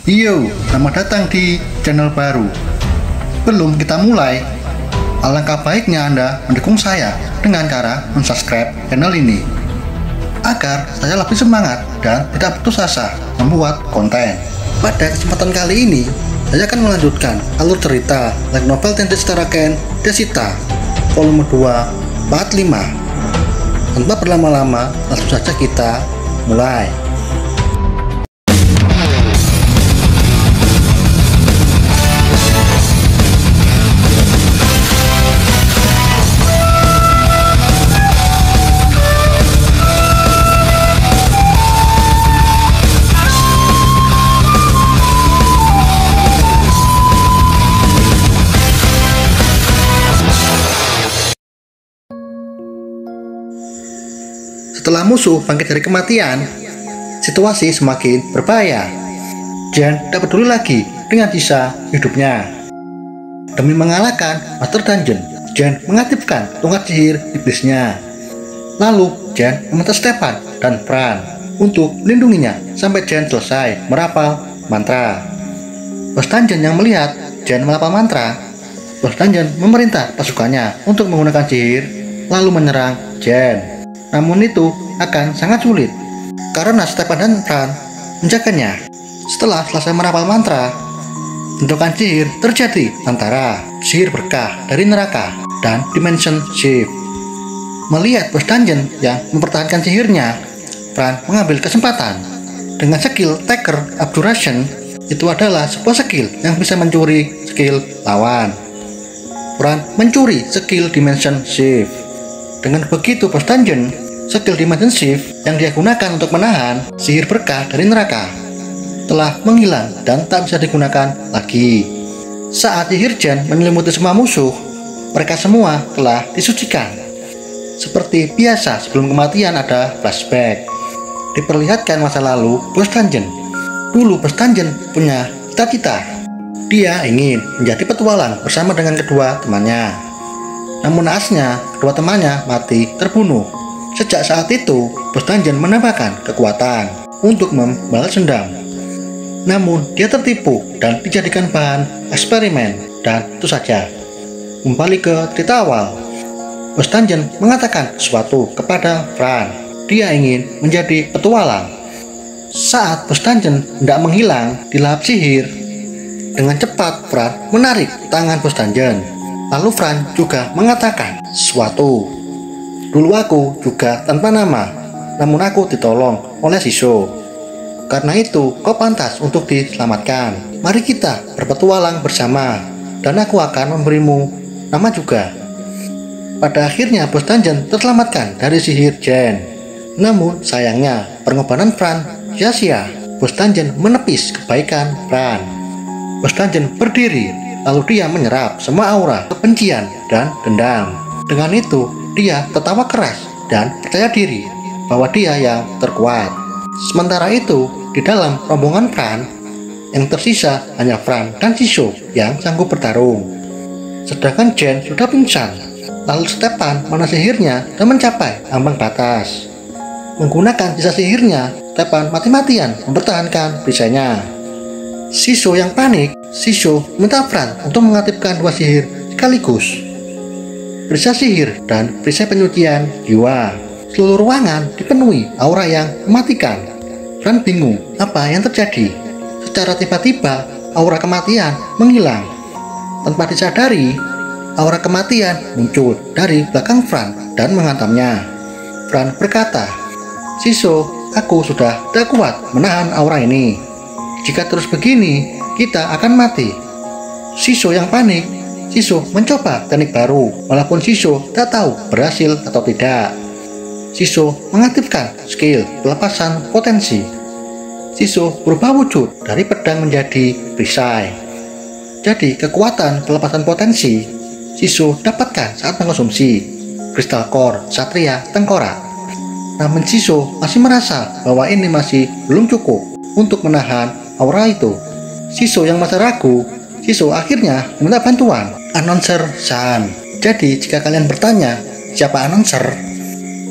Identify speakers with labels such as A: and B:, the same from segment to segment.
A: Yo, selamat datang di channel baru. Belum kita mulai, alangkah baiknya Anda mendukung saya dengan cara subscribe channel ini agar saya lebih semangat dan tidak putus asa membuat konten. Pada kesempatan kali ini, saya akan melanjutkan alur cerita light novel Tented Staraken Desita volume 2 part 5. Tanpa berlama-lama, langsung saja kita mulai. Setelah musuh bangkit dari kematian, situasi semakin berbahaya. Jen tak peduli lagi dengan sisa hidupnya. Demi mengalahkan Master Dungeon, Jen mengaktifkan tongkat sihir iblisnya. Lalu Jen meminta Stefan dan Fran untuk melindunginya sampai Jen selesai merapal mantra. Bos Dungeon yang melihat Jen merapal mantra, Bos Dungeon memerintah pasukannya untuk menggunakan sihir lalu menyerang Jen. Namun itu akan sangat sulit karena Stefan dan Fran menjaganya. Setelah selesai merapal mantra, bentukan sihir terjadi antara sihir berkah dari neraka dan Dimension Shift. Melihat Bos Dungeon yang mempertahankan sihirnya, Fran mengambil kesempatan. Dengan skill Taker Abjuration, itu adalah sebuah skill yang bisa mencuri skill lawan. Fran mencuri skill Dimension Shift. Dengan begitu, Bos Dungeon, skill Dimension Shift yang dia gunakan untuk menahan sihir berkah dari neraka telah menghilang dan tak bisa digunakan lagi. Saat sihir Jen menyelimuti semua musuh, mereka semua telah disucikan. Seperti biasa, sebelum kematian ada flashback. Diperlihatkan masa lalu Bos Dungeon. Dulu Bos Dungeon punya cita-cita. Dia ingin menjadi petualang bersama dengan kedua temannya. Namun naasnya, kedua temannya mati terbunuh. Sejak saat itu, Bos Dungeon menambahkan kekuatan untuk membalas dendam. Namun, dia tertipu dan dijadikan bahan eksperimen, dan itu saja. Kembali ke cerita awal, Bos Dungeon mengatakan sesuatu kepada Fran. Dia ingin menjadi petualang. Saat Bos Dungeon hendak menghilang di lahap sihir, dengan cepat Fran menarik tangan Bos Dungeon. Lalu Fran juga mengatakan sesuatu. Dulu aku juga tanpa nama, namun aku ditolong oleh Shisho. Karena itu kau pantas untuk diselamatkan. Mari kita berpetualang bersama, dan aku akan memberimu nama juga. Pada akhirnya Bos Dungeon terselamatkan dari sihir Jen. Namun sayangnya pengorbanan Fran sia-sia. Bos Dungeon menepis kebaikan Fran. Bos Dungeon berdiri. Lalu dia menyerap semua aura kebencian dan dendam. Dengan itu, dia tertawa keras dan percaya diri bahwa dia yang terkuat. Sementara itu, di dalam rombongan Fran, yang tersisa hanya Fran dan Shisho yang sanggup bertarung. Sedangkan Jen sudah pingsan. Lalu Stefan mana sihirnya dan mencapai ambang batas. Menggunakan sisa sihirnya, Stefan mati-matian mempertahankan perisainya. Shisho yang panik, Shisho minta Fran untuk mengaktifkan dua sihir sekaligus. Perisai sihir dan perisai penyucian jiwa. Seluruh ruangan dipenuhi aura yang mematikan. Fran bingung apa yang terjadi. Secara tiba-tiba, aura kematian menghilang. Tanpa disadari, aura kematian muncul dari belakang Fran dan menghantamnya. Fran berkata, "Shisho, aku sudah tidak kuat menahan aura ini. Jika terus begini, kita akan mati." Shisho yang panik. Shisho mencoba teknik baru, walaupun Shisho tak tahu berhasil atau tidak. Shisho mengaktifkan skill pelepasan potensi. Shisho berubah wujud dari pedang menjadi perisai. Jadi kekuatan pelepasan potensi Shisho dapatkan saat mengkonsumsi Crystal Core Satria Tengkorak. Namun Shisho masih merasa bahwa ini masih belum cukup untuk menahan aura itu. Shisho yang masih ragu, Shisho akhirnya meminta bantuan Announcer San. Jadi jika kalian bertanya siapa announcer,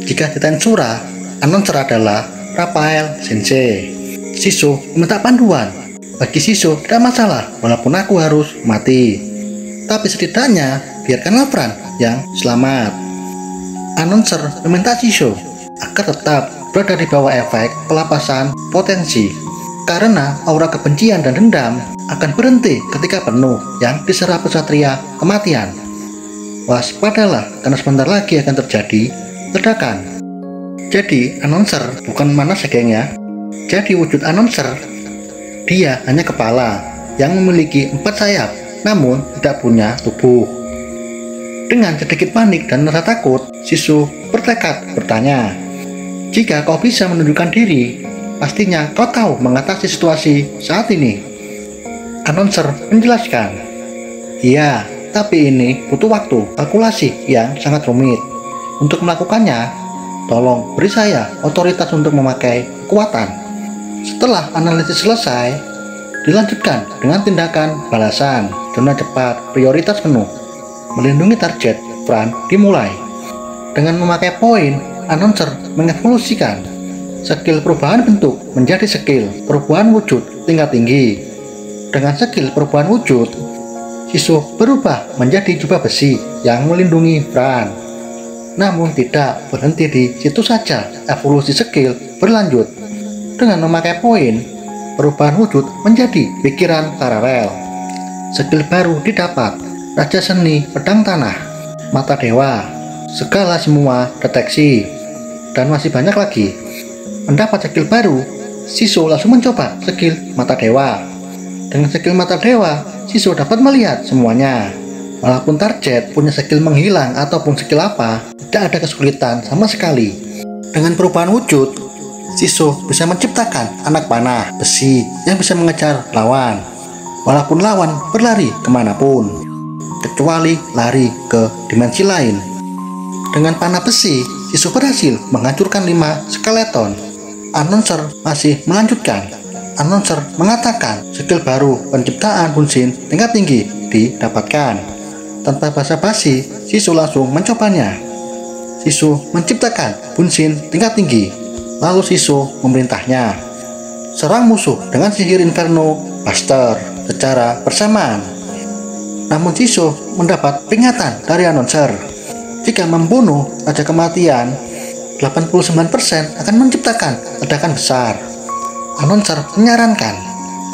A: jika di Tensura, announcer adalah Raphael Sensei. Shisho meminta panduan Bagi Siso tidak masalah walaupun aku harus mati. Tapi setidaknya biarkanlah Fran yang selamat. Announcer meminta Siso agar tetap berada di bawah efek pelapasan potensi, karena aura kebencian dan dendam akan berhenti ketika penuh yang diserap kesatria kematian. Waspadalah, karena sebentar lagi akan terjadi ledakan. Jadi announcer bukan manusia geng ya. Jadi wujud announcer, dia hanya kepala yang memiliki 4 sayap namun tidak punya tubuh. Dengan sedikit panik dan rasa takut, Siso bertekad bertanya, "Jika kau bisa menundukkan diri, pastinya kau tahu mengatasi situasi saat ini." Announcer menjelaskan, "Iya, tapi ini butuh waktu kalkulasi yang sangat rumit. Untuk melakukannya, tolong beri saya otoritas untuk memakai kekuatan." Setelah analisis selesai, dilanjutkan dengan tindakan balasan. Zona cepat prioritas penuh. Melindungi target Fran dimulai. Dengan memakai poin, announcer mengevolusikan skill perubahan bentuk menjadi skill perubahan wujud tingkat tinggi. Dengan skill perubahan wujud, Siso berubah menjadi jubah besi yang melindungi Fran. Namun tidak berhenti di situ saja, evolusi skill berlanjut. Dengan memakai poin, perubahan wujud menjadi pikiran paralel. Skill baru didapat, Raja Seni Pedang Tanah, Mata Dewa, segala semua deteksi, dan masih banyak lagi. Mendapat skill baru, Siso langsung mencoba skill Mata Dewa. Dengan skill Mata Dewa, Siso dapat melihat semuanya. Walaupun target punya skill menghilang ataupun skill apa, tidak ada kesulitan sama sekali. Dengan perubahan wujud, Siso bisa menciptakan anak panah besi yang bisa mengejar lawan, walaupun lawan berlari kemanapun, kecuali lari ke dimensi lain. Dengan panah besi, Siso berhasil menghancurkan 5 skeleton. Announcer masih melanjutkan. Announcer mengatakan skill baru penciptaan bunsin tingkat tinggi didapatkan. Tanpa basa-basi, Siso langsung mencobanya. Siso menciptakan bunsin tingkat tinggi. Lalu Siso memerintahnya, serang musuh dengan sihir Inferno Buster secara bersamaan. Namun Siso mendapat peringatan dari announcer. Jika membunuh Raja Kematian, 89% akan menciptakan ledakan besar. Announcer menyarankan,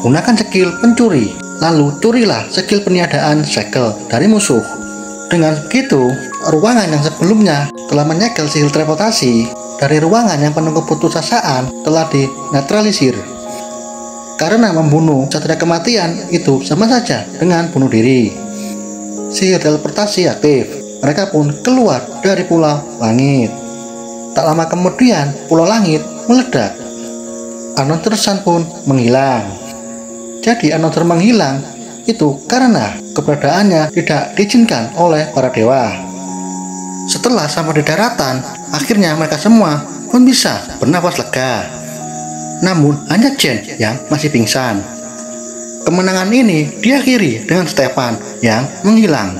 A: gunakan skill pencuri, lalu curilah skill peniadaan segel dari musuh. Dengan begitu, ruangan yang sebelumnya telah menyegel sihir teleportasi dari ruangan yang penuh keputusasaan telah dinetralisir. Karena membunuh Satria Kematian itu sama saja dengan bunuh diri. Sihir teleportasi aktif. Mereka pun keluar dari Pulau Langit. Tak lama kemudian, Pulau Langit meledak. Announcer Sun pun menghilang. Jadi announcer menghilang itu karena keberadaannya tidak diizinkan oleh para dewa. Setelah sampai di daratan, akhirnya mereka semua pun bisa bernapas lega. Namun hanya Jen yang masih pingsan. Kemenangan ini diakhiri dengan Stefan yang menghilang.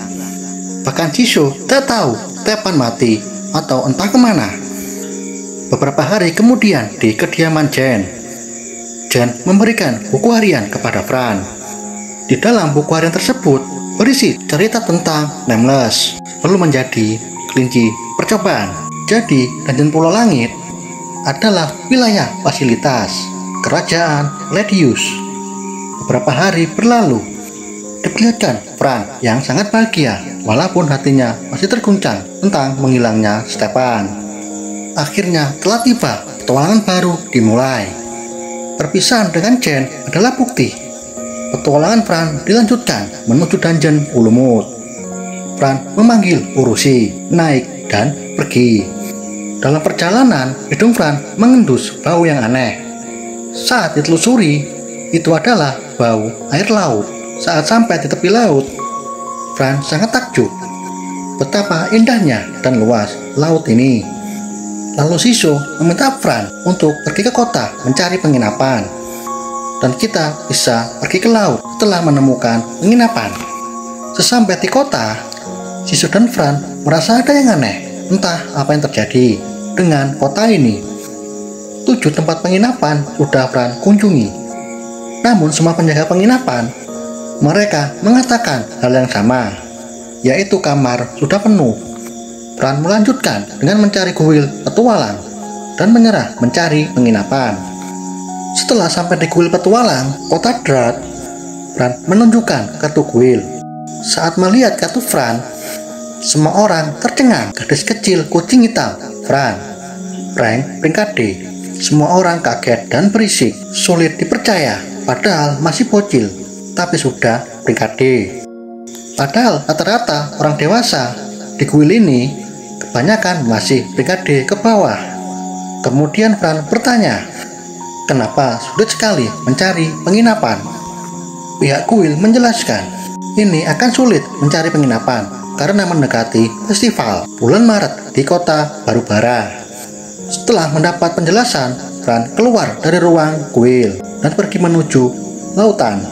A: Bahkan Siso tak tahu Stefan mati atau entah kemana. Beberapa hari kemudian di kediaman Jen memberikan buku harian kepada Fran. Di dalam buku harian tersebut berisi cerita tentang Nameless perlu menjadi kelinci percobaan. Jadi Dungeon Pulau Langit adalah wilayah fasilitas kerajaan Ledius. Beberapa hari berlalu, diperlihatkan Fran yang sangat bahagia walaupun hatinya masih terguncang tentang menghilangnya Stefan. Akhirnya telah tiba, petualangan baru dimulai. Perpisahan dengan Jen adalah bukti. Petualangan Fran dilanjutkan menuju Dungeon Ulumut. Fran memanggil Urushi, naik dan pergi. Dalam perjalanan, hidung Fran mengendus bau yang aneh. Saat ditelusuri, itu adalah bau air laut. Saat sampai di tepi laut, Fran sangat takjub betapa indahnya dan luas laut ini. Lalu Siso meminta Fran untuk pergi ke kota mencari penginapan, dan kita bisa pergi ke laut setelah menemukan penginapan. Sesampai di kota, Siso dan Fran merasa ada yang aneh. Entah apa yang terjadi dengan kota ini. 7 tempat penginapan sudah Fran kunjungi. Namun semua penjaga penginapan, mereka mengatakan hal yang sama, yaitu kamar sudah penuh. Fran melanjutkan dengan mencari kuil petualang dan menyerah mencari penginapan. Setelah sampai di kuil petualang, kota Drat, Fran menunjukkan kartu kuil. Saat melihat kartu Fran, semua orang tercengang. Gadis kecil kucing hitam, Fran, rank peringkat D. Semua orang kaget dan berisik. Sulit dipercaya, padahal masih bocil, tapi sudah peringkat D. Padahal rata-rata orang dewasa di kuil ini kebanyakan masih peringkat D ke bawah. Kemudian Fran bertanya, kenapa sulit sekali mencari penginapan? Pihak kuil menjelaskan, ini akan sulit mencari penginapan karena mendekati festival bulan Maret di kota Barubara. Setelah mendapat penjelasan, Fran keluar dari ruang kuil dan pergi menuju lautan.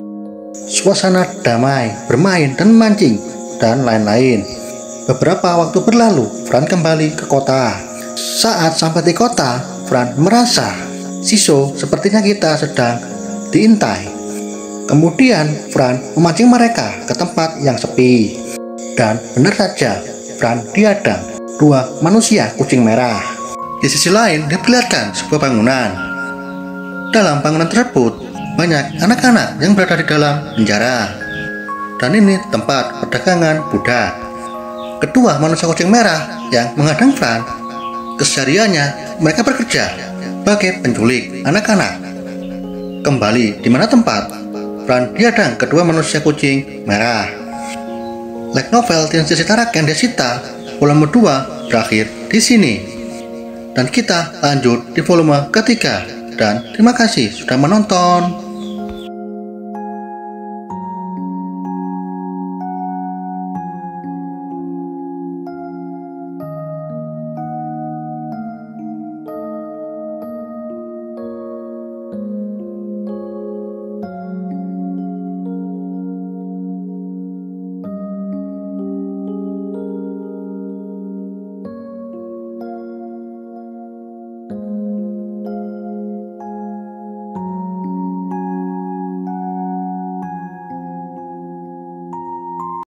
A: Suasana damai, bermain dan memancing, dan lain-lain. Beberapa waktu berlalu, Fran kembali ke kota. Saat sampai di kota, Fran merasa, Siso, sepertinya kita sedang diintai. Kemudian, Fran memancing mereka ke tempat yang sepi. Dan benar saja, Fran dihadang dua manusia kucing merah. Di sisi lain diperlihatkan sebuah bangunan. Dalam bangunan tersebut banyak anak-anak yang berada di dalam penjara. Dan ini tempat perdagangan budak. Kedua manusia kucing merah yang menghadang Fran, kesehariannya mereka bekerja sebagai penculik anak-anak. Kembali di mana tempat, Fran dihadang kedua manusia kucing merah. Light novel Dinasti Sitarak yang disita volume 2 berakhir di sini. Dan kita lanjut di volume ketiga. Dan terima kasih sudah menonton.